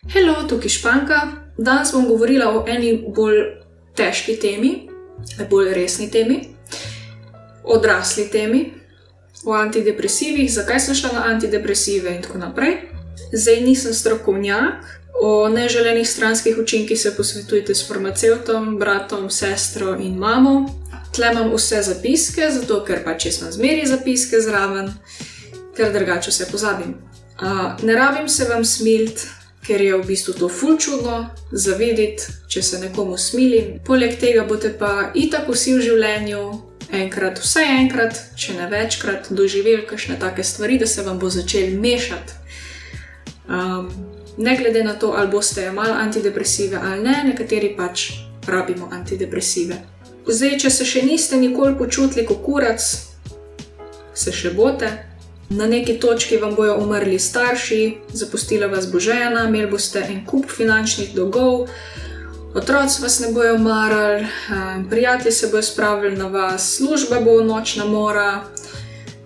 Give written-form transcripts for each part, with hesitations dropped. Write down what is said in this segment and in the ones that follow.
Hello, tukaj Španka. Danes bom govorila o eni bolj težki temi, bolj resni temi, odrasli temi, o antidepresivih, zakaj sem šla na antidepresive in tako naprej. Zdaj nisem strokovnjak, o neželenih stranskih učinkih se posvetujte s farmacevtom, bratom, sestro in mamo. Tle imam vse zapiske, zato ker jaz imam zmeraj zapiske zraven, ker drugače vse pozabim. Ne rabim se vam smilt, ker je v bistvu to ful čudno zavedeti, če se nekomu smilim. Poleg tega boste pa itak vsi v življenju vsaj enkrat, če ne večkrat, doživeli kakšne take stvari, da se vam bo začeli mešati. Ne glede na to, ali boste jemali antidepresive ali ne, nekateri pač rabimo antidepresive. Zdaj, če se še niste nikoli počutili kot kurac, se še boste. Na neki točki vam bojo umrli starši, zapustila vas bo žena, imeli boste en kup finančnih dolgov, otroci vas ne bojo marali, prijatelji se bojo spravili na vas, služba bo nočna mora,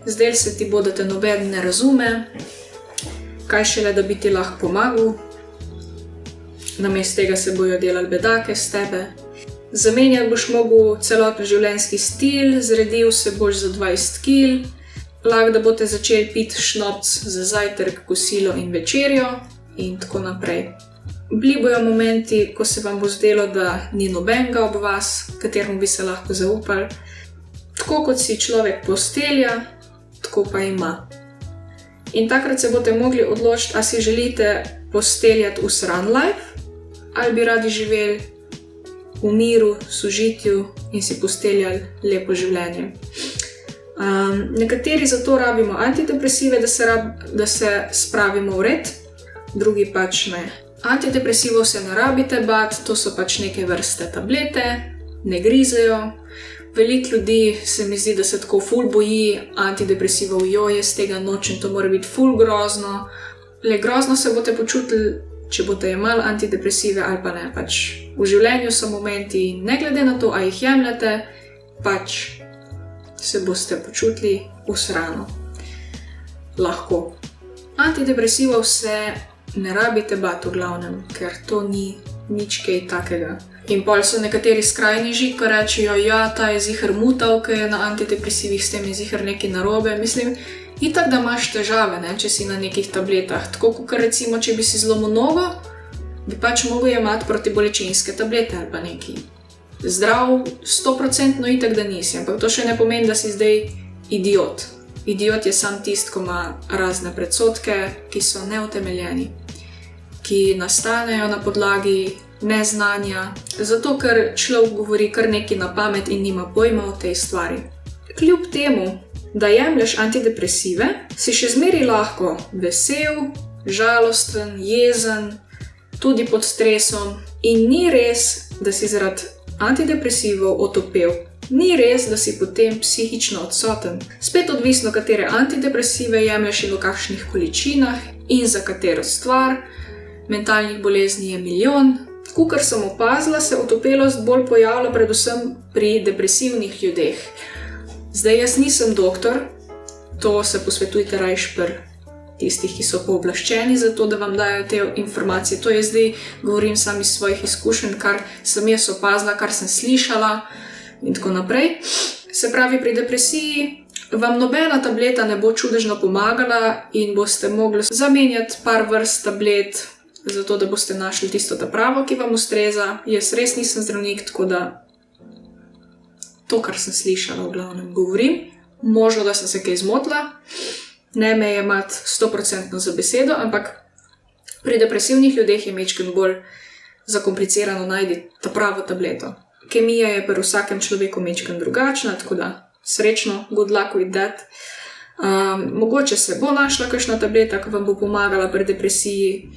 zdaj se ti bodo te noben ne razume, kaj šele, da bi ti lahko pomagal. Namesto tega se bojo delali bedake s tebe. Zamenjati boš mogel celoten življenjski stil, zredil se boš za 20 kil, lahko da boste začeli piti šnopc za zajtrk, kosilo in večerjo in tako naprej. Bili bojo momenti, ko se vam bo zdelo, da ni nobenega ob vas, kateremu bi se lahko zaupali. Tako kot si človek postelja, tako pa ima. In takrat se boste mogli odločiti, ali si želite posteljati usran life, ali bi radi živeli v miru, sožitju in si posteljali lepo življenje. Nekateri zato rabimo antidepresive, da se spravimo v red, drugi pač ne. Antidepresivov se ne rabite bati, to so pač neke vrste tablete, ne grizejo. Veliko ljudi se mi zdi, da se tako ful boji antidepresivov, jaz tega nočem, to mora biti ful grozno. Le grozno se boste počutili, če boste jemali antidepresive ali pa ne. Pač v življenju so momenti, ne glede na to, a jih jemljete, pač se boste počutili usrano. Lahko. Antidepresivov se ne rabite bati v glavnem, ker to ni nič kaj takega. In pol so nekateri skrajneži, ko rečejo, ja, ta je ziher mutav, ki je na antidepresivih, s tem je ziher nekaj narobe. Mislim, itak da imaš težave, če si na nekih tabletah. Tako kot recimo, če bi si zlomil nogo, bi pač mogel jemati protibolečinske tablete ali pa nekaj. Zdrav 100% itak da nisi, ampak to še ne pomeni, da si zdaj idiot. Idiot je sam tist, ko ima razne predsodke, ki so neutemeljeni, ki nastanejo na podlagi neznanja, zato ker človek govori kar nekaj na pamet in nima pojma o tej stvari. Kljub temu, da jemlješ antidepresive, si še zmeraj lahko vesel, žalosten, jezen, tudi pod stresom in ni res, da si zaradi antidepresivov otopel. Ni res, da si potem psihično odsoten. Spet odvisno, katere antidepresive jemlješ in v kakšnih količinah in za katero stvar. Mentalnih bolezni je milijon. Kakor sem opazila, se otopelost bolj pojavlja predvsem pri depresivnih ljudeh. Zdaj, jaz nisem doktor, to se posvetujte rajš pri tistih, ki so pooblaščeni za to, da vam dajo te informacije. To jaz zdaj govorim sam iz svojih izkušenj, kar sem jaz opazila, kar sem slišala in tako naprej. Se pravi, pri depresiji vam nobena tableta ne bo čudežno pomagala in boste mogli zamenjati par vrst tablet, zato da boste našli tisto ta pravo, ki vam ustreza. Jaz res nisem zdravnik, tako da to, kar sem slišala, v glavnem govorim. Možno, da sem se kaj zmotila. Ne me je imati 100% za besedo, ampak pri depresivnih ljudeh je majčkeno bolj zakomplicirano najti ta pravo tableto. Kemija je pri vsakem človeku majčkeno drugačna, tako da srečno, good luck with that. Mogoče se bo našla kakšna tableta, ki vam bo pomagala pri depresiji.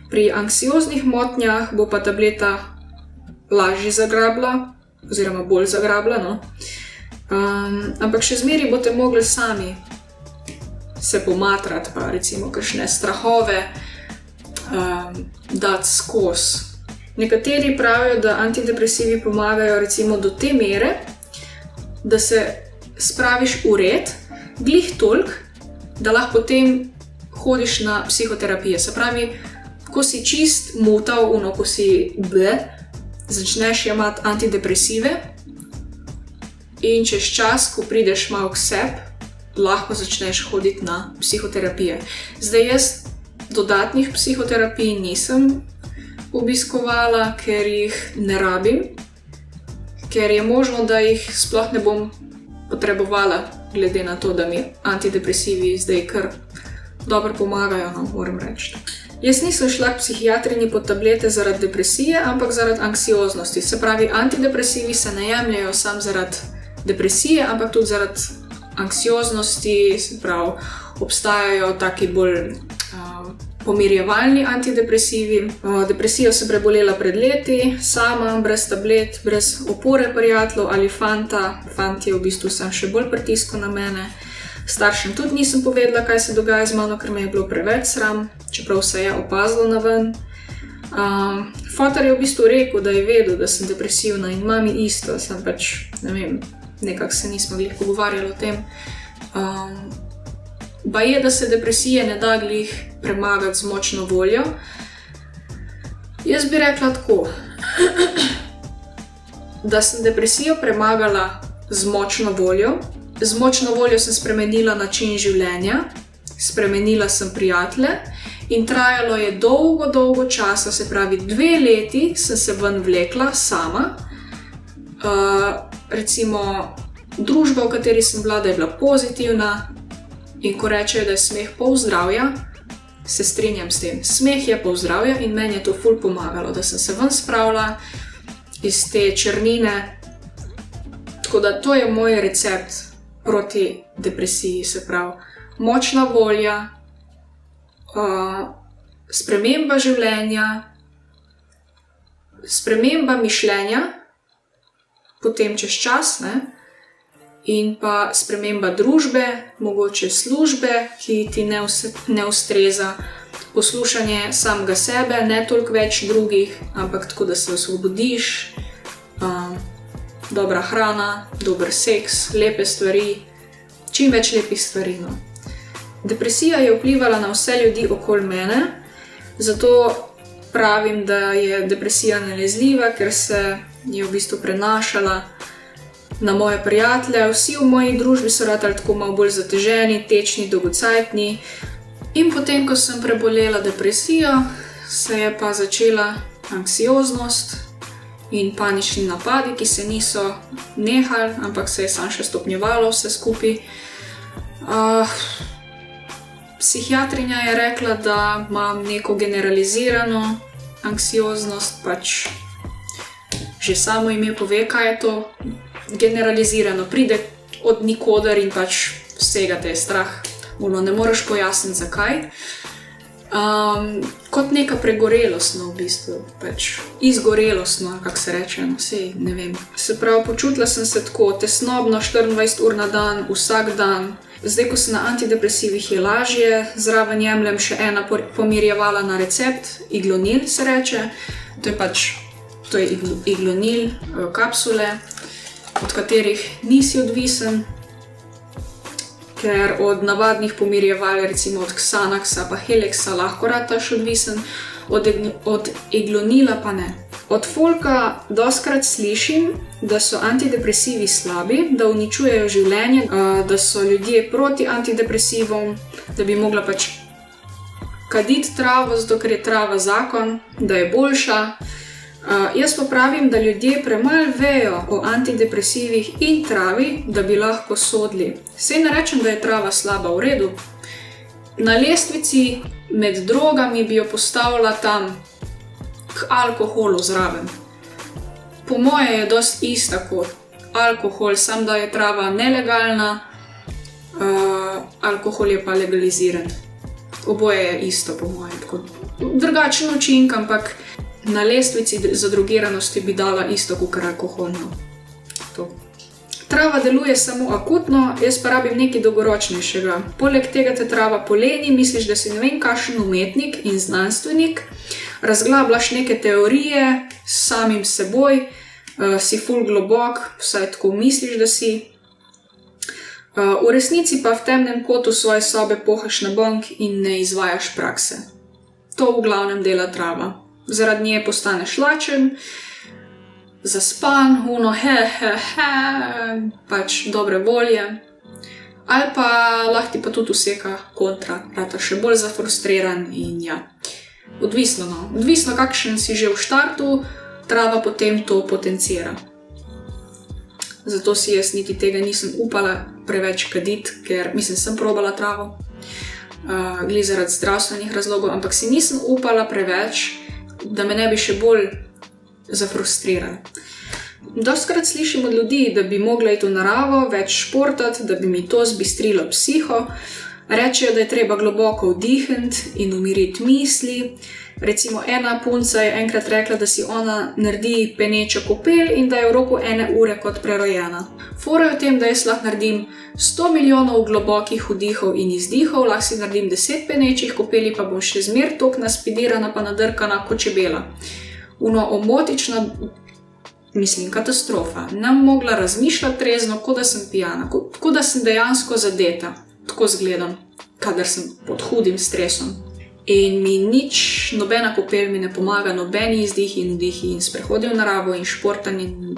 Pri anksioznih motnjah bo pa tableta lažje zagrabila, oziroma bolj zagrabila, no. Ampak še zmeraj boste mogli sami se pomatrati, pa recimo kakšne strahove dati skozi. Nekateri pravijo, da antidepresivi pomagajo recimo do te mere, da se spraviš v red, glih toliko, da lahko potem hodiš na psihoterapijo. Se pravi, ko si čist motal, ko si začneš jemati antidepresive in čez čas, ko prideš malo k sebi, lahko začneš hoditi na psihoterapije. Zdaj jaz dodatnih psihoterapij nisem obiskovala, ker jih ne rabim, ker je možno, da jih sploh ne bom potrebovala, glede na to, da mi antidepresivi zdaj kar dobro pomagajo, no, moram reči. Jaz nisem šla k psihiatrinji po tablete zaradi depresije, ampak zaradi anksioznosti. Se pravi, antidepresivi se ne jemljajo samo zaradi depresije, ampak tudi zaradi anksioznosti, se pravi, obstajajo taki bolj pomirjevalni antidepresivi. Depresijo sem prebolela pred leti, sama, brez tablet, brez opore prijateljev ali fanta. Fant je v bistvu sam še bolj pritiskal na mene. Staršem tudi nisem povedala, kaj se dogaja z mano, ker me je bilo preveč sram, čeprav se je opazilo na ven. Fotar je v bistvu rekel, da je vedel, da sem depresivna in mami isto, sem pač, ne vem, nekako se nismo glih pogovarjali o tem. Baje, da se depresije ne da glih premagati z močno voljo. Jaz bi rekla tako, da sem depresijo premagala z močno voljo. Z močno voljo sem spremenila način življenja, spremenila sem prijatelje in trajalo je dolgo časa, se pravi 2 leti sem se ven vlekla sama. Recimo, družba, v kateri sem bila, da je bila pozitivna in ko rečejo, da je smeh pol zdravja, se strinjam s tem. Smeh je pol zdravja in meni je to ful pomagalo, da sem se ven spravila iz te črnine. Tako da to je moj recept proti depresiji, se pravi, močna volja, sprememba življenja, sprememba mišljenja, potem čez čas, ne? In pa sprememba družbe, mogoče službe, ki ti ne ustreza, poslušanje samega sebe, ne toliko več drugih, ampak tako, da se osvobodiš, dobra hrana, dober seks, lepe stvari, čim več lepih stvari. No. Depresija je vplivala na vse ljudi okoli mene, zato pravim, da je depresija nalezljiva, ker se je v bistvu prenašala na moje prijatelje. Vsi v moji družbi so ratali tako malo bolj zateženi, tečni, dolgocajtni. In potem, ko sem prebolela depresijo, se je pa začela anksioznost in panični napadi, ki se niso nehali, ampak se je samo še stopnjevalo vse skupaj. Psihiatrinja je rekla, da imam neko generalizirano anksioznost, pač že samo ime pove, kaj je to generalizirano. Pride od nikoder in pač vsega te je strah. Ne moreš pojasniti, zakaj. Kot neka pregorelost, no, v bistvu, pač izgorelost, no, kako se reče, no, sej, ne vem. Se pravi, počutila sem se tako tesnobno 24 ur na dan, vsak dan. Zdaj, ko sem na antidepresivih, je lažje, zraven jemljem še ena pomirjevala na recept, iglonil se reče. To je iglonil, kapsule, od katerih nisi odvisen, ker od navadnih pomirjeval, recimo od Xanaxa pa Helexa, lahko rataš odvisen, od iglonila pa ne. Od folka dostkrat slišim, da so antidepresivi slabi, da uničujejo življenje, da so ljudje proti antidepresivom, da bi mogla pač kaditi travo, zato ker je trava zakon, da je boljša. Jaz pa pravim, da ljudje premalo vejo o antidepresivih in travi, da bi lahko sodili. Sej ne rečem, da je trava slaba, v redu. Na lestvici med drogami bi jo postavila tam k alkoholu zraven. Po moje je dosti ista kot alkohol, samo da je trava nelegalna, alkohol je pa legaliziran. Oboje je isto, po moje. Drugačen učinek, ampak na lestvici za drogiranosti bi dala isto kot alkoholno. Trava deluje samo akutno, jaz pa rabim nekaj dolgoročnejšega. Poleg tega te trava poleni, misliš, da si ne vem kakšen umetnik in znanstvenik, razglabljaš neke teorije s samim seboj, si ful globok, vsaj tako misliš, da si. V resnici pa v temnem kotu svoje sobe pohaš na bank in ne izvajaš prakse. To v glavnem dela trava. Zaradi nje postaneš lačen, zaspan, pač dobre volje. Ali pa lahko ti pa tudi useka kontra, rata še bolj zafrustriran in ja. Odvisno kakšen si že v štartu, trava potem to potencira. Zato si jaz niti tega nisem upala preveč kaditi, ker sem probala travo, glede zaradi zdravstvenih razlogov, ampak si nisem upala preveč, da me ne bi še bolj zafrustrirali. Dostikrat slišim od ljudi, da bi mogla iti v naravo, več športati, da bi mi to zbistrilo psiho. Rečejo, da je treba globoko vdihniti in umiriti misli. Recimo ena punca je enkrat rekla, da si ona naredi penečo kopel in da je v roku 1 ure kot prerojena. Fora je v tem, da jaz lahko naredim 100 milijonov globokih vdihov in izdihov, lahko si naredim 10 penečih kopeli, pa bom še zmer toliko naspidirana pa nadrkana kot čebela. Omotična, katastrofa. Nem mogla razmišljati trezno, kot da sem pijana, kot da sem dejansko zadeta. Tako zgledam, kadar sem pod hudim stresom. In mi nobena kopel mi ne pomaga, nobeni izdihi in vdihi in sprehodi v naravo in športanje.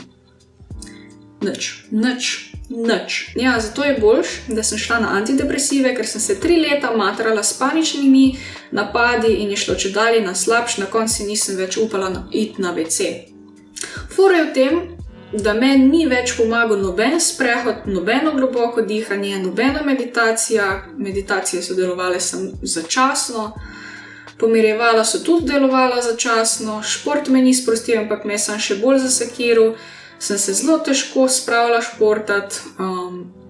Nič. Ja, zato je boljš, da sem šla na antidepresive, ker sem se 3 leta matrala s paničnimi napadi in je šlo čedalje na slabš, na koncu nisem več upala iti na WC. Fora je v tem, da meni ni več pomagal noben sprehod, nobeno globoko dihanje, nobena meditacija. Meditacije so delovale samo začasno, pomirjevala so tudi delovala začasno, šport me ni sprostil, ampak me sem še bolj zasekiral, sem se zelo težko spravila športati,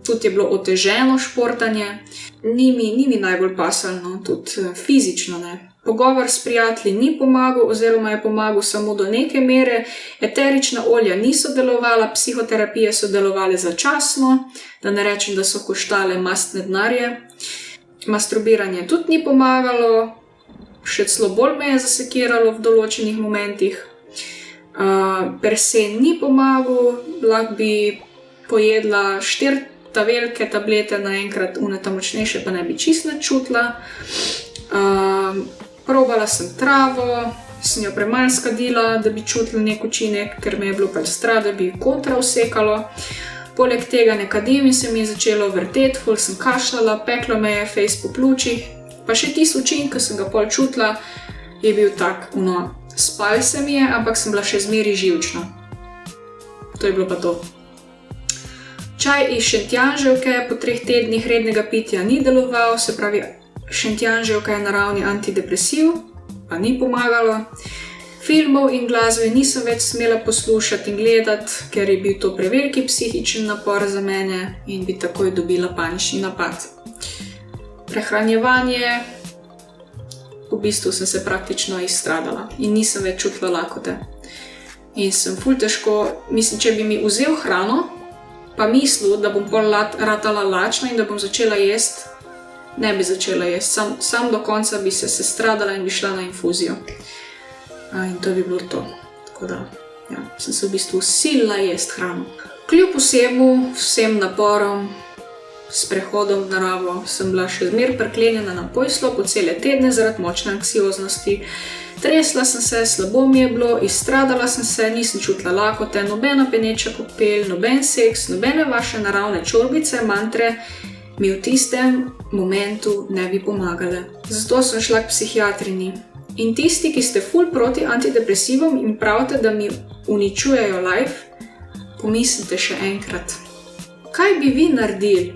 tudi je bilo oteženo športanje, ni mi najbolj pasalno, tudi fizično ne. Pogovor s prijatelji ni pomagal oziroma je pomagal samo do neke mere, eterična olja niso delovala, psihoterapije so delovale začasno, da ne rečem, da so koštale mastne denarje. Masturbiranje tudi ni pomagalo, še celo bolj me je zasekiralo v določenih momentih. Perse ni pomagal, lahko bi pojedla 4 velike tablete naenkrat, ta močnejše pa ne bi čisto ne čutila. Probala sem travo, sem jo premalo skadila, da bi čutila nek učinek, ker me je bilo pač strah, da bi kontra usekalo. Poleg tega ne kadim in se mi je začelo vrteti, ful sem kašljala, peklo me je, fejst po pljučih. Pa še tisti učinek, ki sem ga pol čutila, je bil tak, spal se mi je, ampak sem bila še zmeri živčna. To je bilo pa to. Čaj iz šentjanževke po 3 tednih rednega pitja ni deloval, se pravi, šentjanževka je naravni antidepresiv, pa ni pomagalo. Filmov in glasbe nisem več smela poslušati in gledati, ker je bil to preveliki psihičen napor za mene in bi takoj dobila panični napad. Prehranjevanje, v bistvu sem se praktično izstradala in nisem več čutila lakote. In sem ful težko, če bi mi vzel hrano, pa mislil, da bom pol ratala lačna in da bom začela jesti, ne bi začela jesti, sam do konca bi se sestradala in bi šla na infuzijo. In to bi bilo to. Tako da, ja, sem se v bistvu silila jesti hrano. Kljub vsem naporom, s prehodom v naravo, sem bila še zmer priklenjena na poslo po cele tedne zaradi močne anksioznosti. Tresla sem se, slabo mi je bilo, izstradala sem se, nisem čutila lakote, nobena peneča kopel, noben seks, nobene vaše naravne čorbice, mantre, mi v tistem momentu ne bi pomagale. Zato sem šla k psihiatrini. In tisti, ki ste ful proti antidepresivom in pravite, da mi uničujejo life, pomislite še enkrat. Kaj bi vi naredili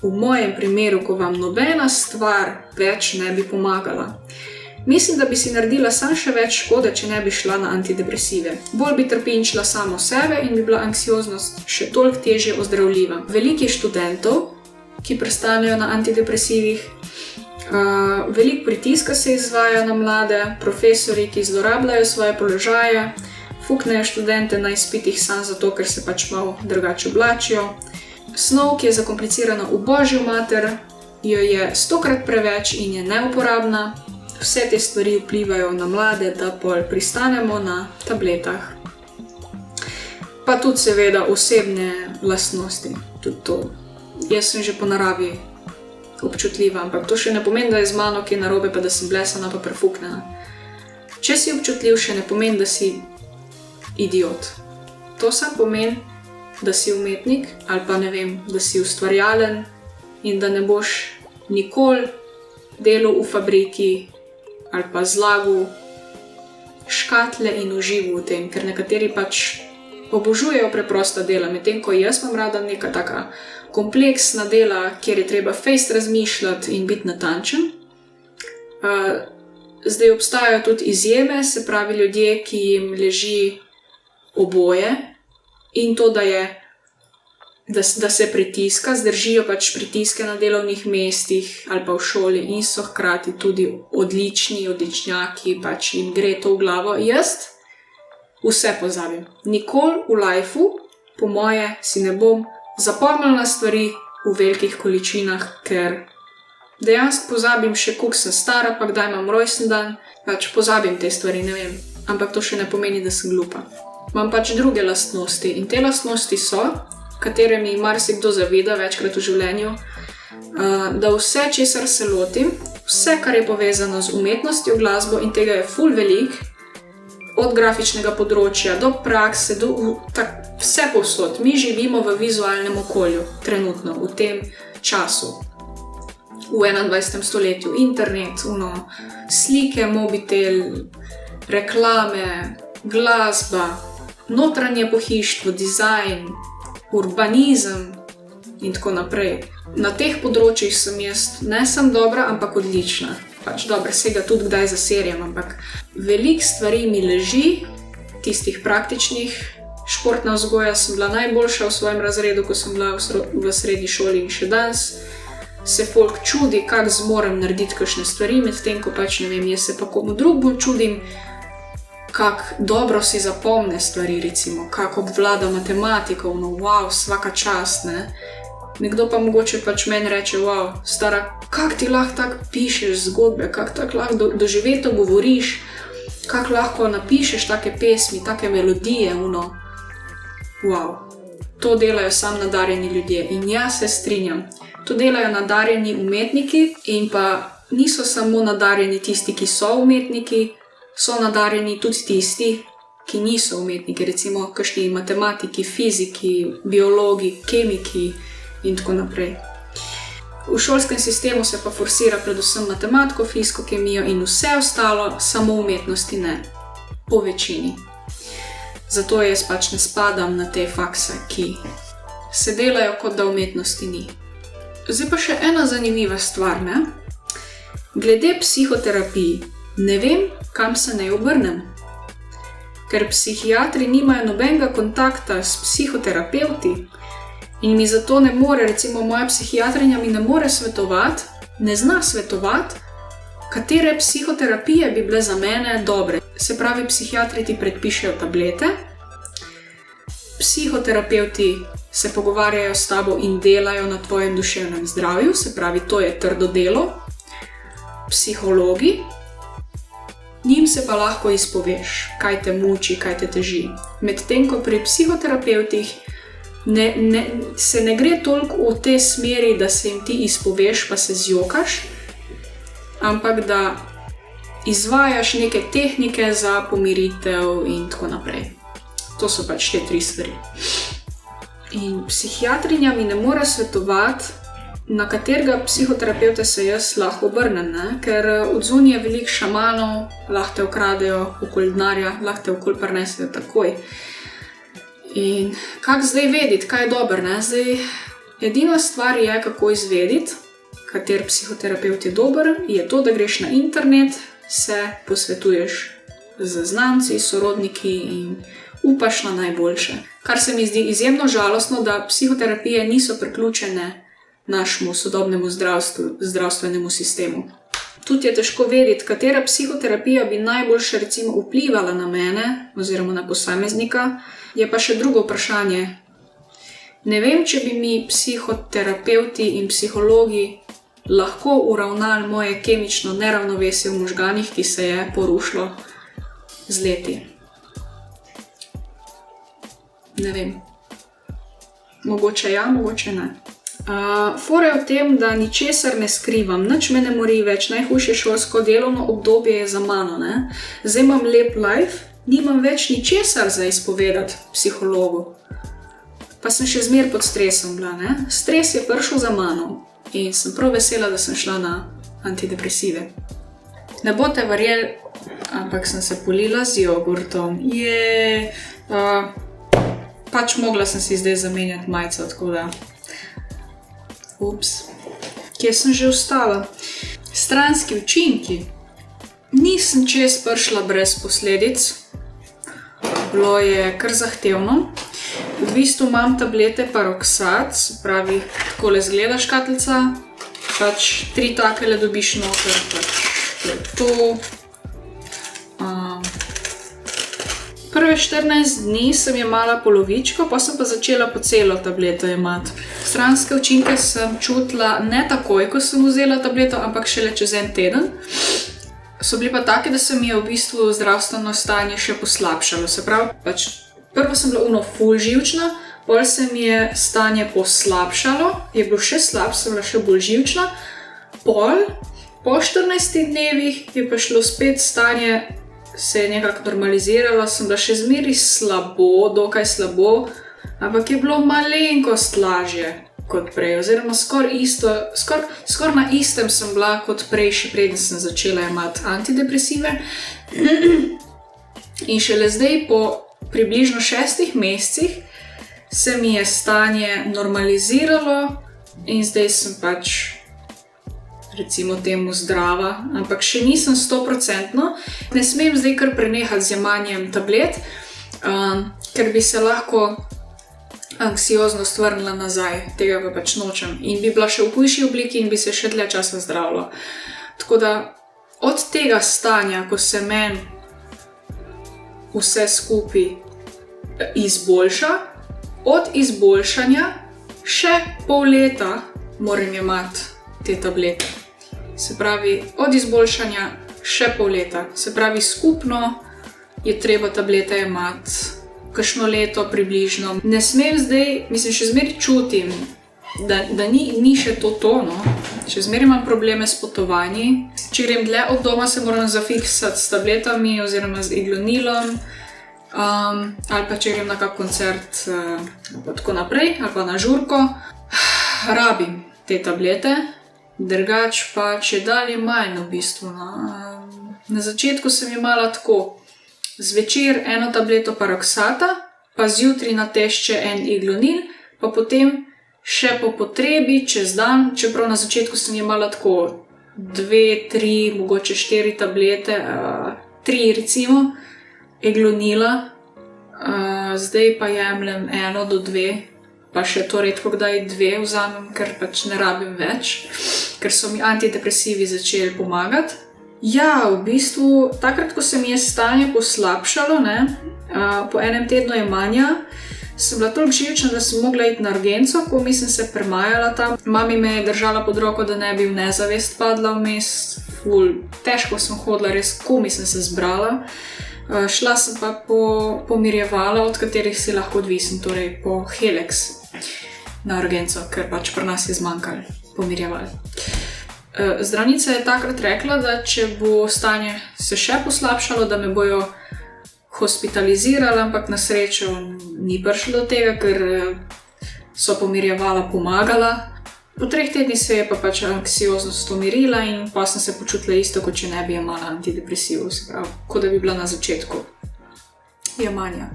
v mojem primeru, ko vam nobena stvar več ne bi pomagala? Mislim, da bi si naredila sam še več škode, če ne bi šla na antidepresive. Bolj bi trpinčila samo sebe in bi bila anksioznost še toliko težje ozdravljiva. Veliko je študentov, ki prestanejo na antidepresivih, veliko pritiska se izvaja na mlade, profesori, ki zlorabljajo svoje položaje, fuknejo študente na izpitih samo zato, ker se pač malo drugače oblačijo. Snov, ki je zakomplicirana v božjo mater, jo je 100-krat preveč in je neuporabna. Vse te stvari vplivajo na mlade, da pol pristanemo na tabletah. Pa tudi seveda osebne lastnosti, tudi to. Jaz sem že po naravi občutljiva, ampak to še ne pomeni, da je z mano kaj narobe, pa da sem blesana pa prefuknjena. Če si občutljiv, še ne pomeni, da si idiot. To samo pomeni, da si umetnik ali pa ne vem, da si ustvarjalen in da ne boš nikoli delal v fabriki ali pa zlagal škatle in užival v tem, ker nekateri pač obožujejo preprosta dela, medtem ko jaz imam rada neka taka kompleksna dela, kjer je treba fejst razmišljati in biti natančen. Zdaj obstajajo tudi izjeme, se pravi ljudje, ki jim leži oboje in to, da se pritiska, zdržijo pač pritiske na delovnih mestih ali pa v šoli in so hkrati tudi odličnjaki, pač jim gre to v glavo. Jaz vse pozabim. Nikoli v lifeu, po moje, si ne bom zapomnila stvari v velikih količinah, ker dejansko pozabim še, koliko sem stara, pa kdaj imam rojstni dan, pač pozabim te stvari, ne vem. Ampak to še ne pomeni, da sem glupa. Imam pač druge lastnosti in te lastnosti so, katere mi marsikdo zavida večkrat v življenju, da vse, česar se lotim, vse, kar je povezano z umetnostjo, glasbo in tega je ful velik, od grafičnega področja do prakse, vse povsod. Mi živimo v vizualnem okolju, trenutno, v tem času, v 21. stoletju, internet, slike, mobitel, reklame, glasba, notranje pohištvo, dizajn, urbanizem in tako naprej. Na teh področjih sem jaz ne sem dobra, ampak odlična. Pač dobro, sega tudi kdaj zaserjam, ampak veliko stvari mi leži, tistih praktičnih. Športna vzgoja sem bila najboljša v svojem razredu, ko sem bila v srednji šoli in še danes se folk čudi, kako zmorem narediti kakšne stvari, medtem ko pač ne vem, jaz se pa komu drugemu čudim, kako dobro si zapomne stvari, recimo, kako obvlada matematiko, wow, svaka čast, ne. Nekdo pa mogoče pač meni reče, wow, stara, kako ti lahko tako pišeš zgodbe, kako tako lahko doživeto govoriš, kako lahko napišeš take pesmi, take melodije, wow. To delajo samo nadarjeni ljudje in jaz se strinjam. To delajo nadarjeni umetniki in pa niso samo nadarjeni tisti, ki so umetniki, so nadarjeni tudi tisti, ki niso umetniki, recimo kakšni matematiki, fiziki, biologi, kemiki in tako naprej. V šolskem sistemu se pa forsira predvsem matematiko, fiziko, kemijo in vse ostalo, samo umetnosti ne. Po večini. Zato jaz pač ne spadam na te fakse, ki se delajo, kot da umetnosti ni. Zdaj pa še ena zanimiva stvar, ne? Glede psihoterapiji, ne vem, kam se naj obrnem. Ker psihiatri nimajo nobenega kontakta s psihoterapevti in mi zato ne more, recimo moja psihiatrinja mi ne more svetovati, ne zna svetovati, katere psihoterapije bi bile za mene dobre. Se pravi, psihiatri ti predpišejo tablete, psihoterapevti se pogovarjajo s tabo in delajo na tvojem duševnem zdravju, se pravi, to je trdo delo, psihologi, njim se pa lahko izpoveš, kaj te muči, kaj te teži. Medtem ko pri psihoterapevtih se ne gre toliko v te smeri, da se jim ti izpoveš pa se zjokaš, ampak da izvajaš neke tehnike za pomiritev in tako naprej. To so pač te 3 stvari. In psihiatrinja mi ne more svetovati, na katerega psihoterapevta se jaz lahko obrnem, ne? Ker odzunaj je veliko šamanov, lahko te ukradejo okoli denarja, lahko te okoli prinesejo takoj. In kako zdaj vedeti, kaj je dobro, ne? Zdaj, edina stvar je, kako izvedeti, kater psihoterapevt je dober, je to, da greš na internet, se posvetuješ z znanci, sorodniki in upaš na najboljše. Kar se mi zdi izjemno žalostno, da psihoterapije niso priključene našemu sodobnemu zdravstvenemu sistemu. Tudi je težko vedeti, katera psihoterapija bi najboljše recimo vplivala na mene oziroma na posameznika, je pa še drugo vprašanje. Ne vem, če bi mi psihoterapevti in psihologi lahko uravnali moje kemično neravnovesje v možganih, ki se je porušilo z leti. Ne vem. Mogoče ja, mogoče ne. Fora je v tem, da ničesar ne skrivam, nič me ne mori več, najhujše šolsko delovno obdobje je za mano, ne. Zdaj imam lep life, nimam več ničesar za izpovedati psihologu. Pa sem še zmer pod stresom bila, ne. Stres je prišel za mano in sem prav vesela, da sem šla na antidepresive. Ne boste verjeli, ampak sem se polila z jogurtom. Pač mogla sem si zdaj zamenjati majico, tako da. Ups. Kje sem že ostala? Stranski učinki. Nisem čez prišla brez posledic. Bilo je kar zahtevno. V bistvu imam tablete Paroxat, se pravi, takole izgleda škatlica. Pač 3 takele dobiš noter, pač to. Prve 14 dni sem jemala polovičko, pa sem pa začela po celo tableto jemati. Stranske učinke sem čutila ne takoj, ko sem vzela tableto, ampak šele čez en teden. So bili pa taki, da se mi je v bistvu zdravstveno stanje še poslabšalo. Se pravi, pač prvo sem bila ful živčna, pol se mi je stanje poslabšalo, je bilo še slab, sem bila še bolj živčna. Po 14 dnevih je pa šlo spet stanje, se je nekako normaliziralo, sem bila še zmeri slabo, dokaj slabo, ampak je bilo malenkost lažje kot prej, oziroma skoraj na istem sem bila kot prej, še preden sem začela jemati antidepresive. In šele zdaj, po približno 6 mesecih, se mi je stanje normaliziralo in zdaj sem pač recimo temu zdrava, ampak še nisem 100%. Ne smem zdaj kar prenehati z jemanjem tablet, ker bi se lahko anksioznost vrnila nazaj, tega pa pač nočem. In bi bila še v hujši obliki in bi se še dlje časa zdravila. Tako da od tega stanja, ko se meni vse skupaj izboljša, od izboljšanja še pol leta moram jemati te tablete. Se pravi, od izboljšanja še pol leta. Se pravi, skupno je treba tablete jemati kakšno leto približno. Ne smem zdaj, mislim, še zmeraj čutim, da ni še to, no. Še zmeraj imam probleme s potovanji. Če grem dlje od doma, se moram zafiksati s tabletami oziroma z iglonilom, ali pa če grem na kak koncert, tako naprej, ali pa na žurko. Rabim te tablete. Drugač pa čedalje manj v bistvu. Na začetku sem jemala tako, zvečer eno tableto Paroxata, pa zjutraj na tešče en iglonil, pa potem še po potrebi čez dan, čeprav na začetku sem jemala tako 2, 3, mogoče 4 tablete, 3 recimo, iglonila, zdaj pa jemljem 1 do 2, pa še to redko kdaj 2 vzamem, ker pač ne rabim več, ker so mi antidepresivi začeli pomagati. Ja, v bistvu, takrat, ko se mi je stanje poslabšalo, po enem tednu jemanja, sem bila toliko živčna, da sem mogla iti na urgenco, ko sem se premajala tam. Mami me je držala pod roko, da ne bi v nezavest padla vmes, težko sem hodila, res komi sem se zbrala. Šla sem pa po pomirjevala, od katerih si lahko odvisen, torej po Helix na urgenco, ker pač pri nas je zmanjkalo pomirjeval. Zdravnica je takrat rekla, da če bo stanje se še poslabšalo, da me bojo hospitalizirali, ampak na srečo ni prišlo do tega, ker so pomirjevala pomagala. Po 3 tednih se je pa pač anksioznost umirila in pa sem se počutila isto, kot če ne bi jemala antidepresivov, se pravi, kot da bi bila na začetku jemanja.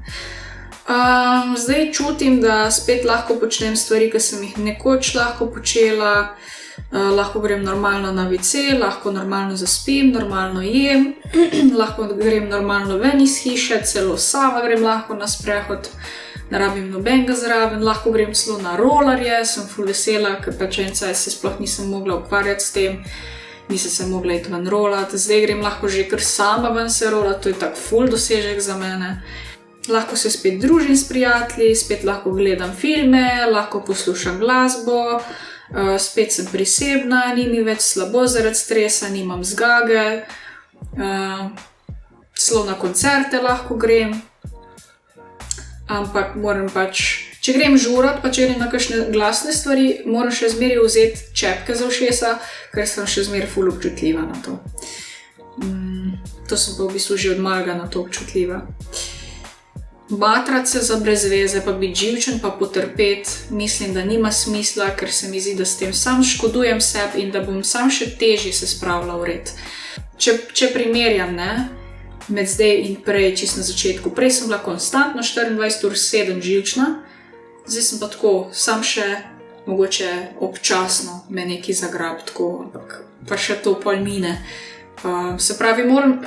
Zdaj čutim, da spet lahko počnem stvari, ki sem jih nekoč lahko počela, lahko grem normalno na WC, lahko normalno zaspim, normalno jem, lahko grem normalno ven iz hiše, celo sama grem lahko na sprehod, ne rabim nobenega zraven, lahko grem celo na rolerje, sem ful vesela, ker pač en cajt se sploh nisem mogla ukvarjati s tem, nisem se mogla iti ven rolati, zdaj grem lahko že kar sama ven se rolati, to je tak ful dosežek za mene. Lahko se spet družim s prijatelji, spet lahko gledam filme, lahko poslušam glasbo, spet sem prisebna, ni mi več slabo zaradi stresa, nimam zgage, celo na koncerte lahko grem, ampak moram pač Če grem žurat, pa če grem na kakšne glasne stvari, moram še zmeraj vzeti čepke za ušesa, ker sem še zmeraj ful občutljiva na to. To sem pa v bistvu že od malega na to občutljiva. Batrat se za brezveze, pa biti živčen, pa potrpeti, mislim, da nima smisla, ker se mi zdi, da s tem sam škodujem sebi in da bom sam še težje se spravila v red. Če primerjam, ne, med zdaj in prej, čisto na začetku, prej sem bila konstantno 24/7 živčna, zdaj sem pa tako, sam še mogoče občasno me nekaj zagrab, tako, ampak pa še to pol mine. Se pravi, moram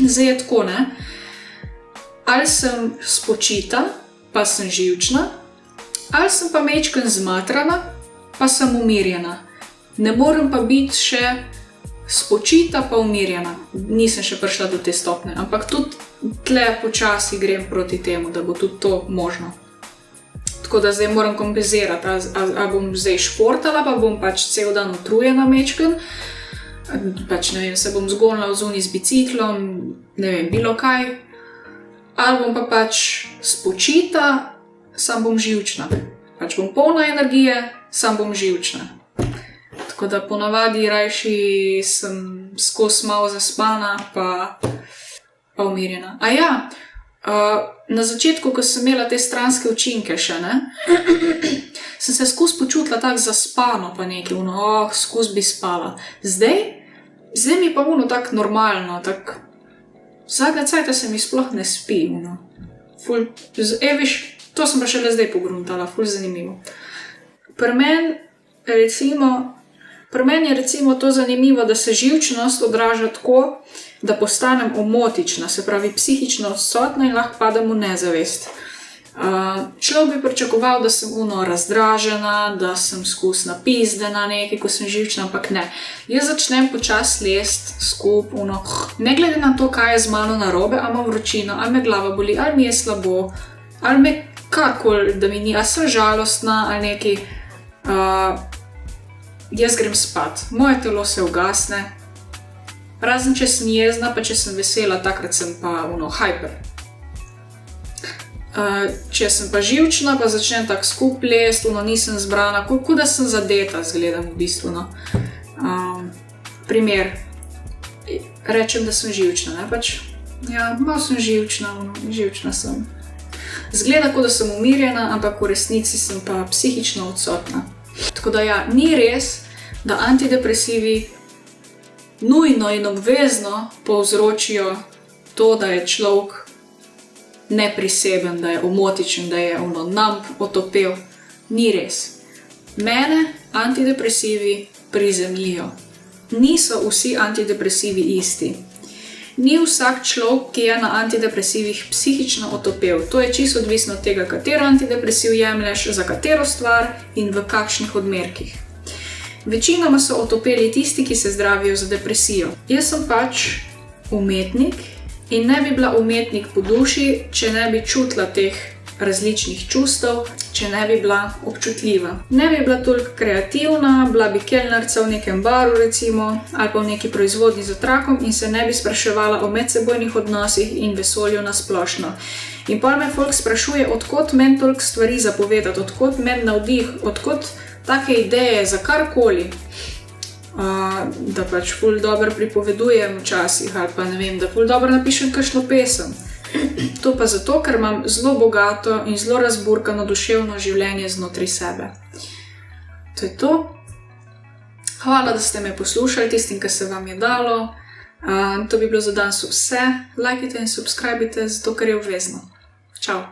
zdaj je tako, ne, ali sem spočita, pa sem živčna, ali sem pa majčkeno zmatrana, pa sem umirjena. Ne morem pa biti še spočita, pa umirjena. Nisem še prišla do te stopnje, ampak tudi tle počasi grem proti temu, da bo tudi to možno. Tako da zdaj moram kompenzirati, a bom zdaj športala, pa bom pač cel dan utrujena majčkeno, pač ne vem, se bom zgonila zunaj z biciklom, ne vem, bilo kaj, ali bom pa pač spočita, sam bom živčna. Pač bom polna energije, sam bom živčna. Tako da ponavadi rajši sem skozi malo zaspana, pa umirjena. A ja, na začetku, ko sem imela te stranske učinke še, ne, sem se skozi počutila tako zaspano, pa nekaj, skozi bi spala. Zdaj mi pa tako normalno, tako zadnja cajta se mi sploh ne spi, viš, to sem pa šele zdaj pogruntala, ful zanimivo. Pri meni je recimo to zanimivo, da se živčnost odraža tako, da postanem omotična, se pravi psihično odsotna in lahko padem v nezavest. Človek bi pričakoval, da sem razdražena, da sem skozi napizdena nekaj, ko sem živčna, ampak ne. Jaz začnem počasi lest skup, ne glede na to, kaj je z mano narobe, ali imam vročino, ali me glava boli, ali mi je slabo, ali me karkoli, da mi ni, ali sem žalostna, ali nekaj. Jaz grem spat, moje telo se ugasne, razen če sem jezna, pa če sem vesela, takrat sem pa hyper. Če sem pa živčna, pa začnem tako skup lest, nisem zbrana, kot da sem zadeta, zgledam v bistvu. Primer, rečem, da sem živčna, ne pač, ja, malo sem živčna sem. Zgleda, kot da sem umirjena, ampak v resnici sem pa psihično odsotna. Tako da ja, ni res, da antidepresivi nujno in obvezno povzročijo to, da je človek nepriseben, da je omotičen, da je numb, otopel. Ni res. Mene antidepresivi prizemljijo. Niso vsi antidepresivi isti. Ni vsak človek, ki je na antidepresivih psihično otopel. To je čisto odvisno od tega, katero antidepresiv jemlješ, za katero stvar in v kakšnih odmerkih. Večinoma so otopeli tisti, ki se zdravijo za depresijo. Jaz sem pač umetnik in ne bi bila umetnik po duši, če ne bi čutila teh različnih čustev, če ne bi bila občutljiva. Ne bi bila toliko kreativna, bila bi kelnarca v nekem baru recimo, ali pa v neki proizvodnji za trakom in se ne bi spraševala o medsebojnih odnosih in vesolju na splošno. In pa me folk sprašuje, odkot meni toliko stvari zapovedati, odkot meni navdih, odkot take ideje za karkoli. Da pač ful dobro pripovedujem včasih, ali pa ne vem, da ful dobro napišem kakšno pesem. To pa zato, ker imam zelo bogato in zelo razburkano duševno življenje znotraj sebe. To je to. Hvala, da ste me poslušali, tistim, ki se vam je dalo. To bi bilo za danes vse. Lajkajte in subscribite, zato ker je obvezno. Čau.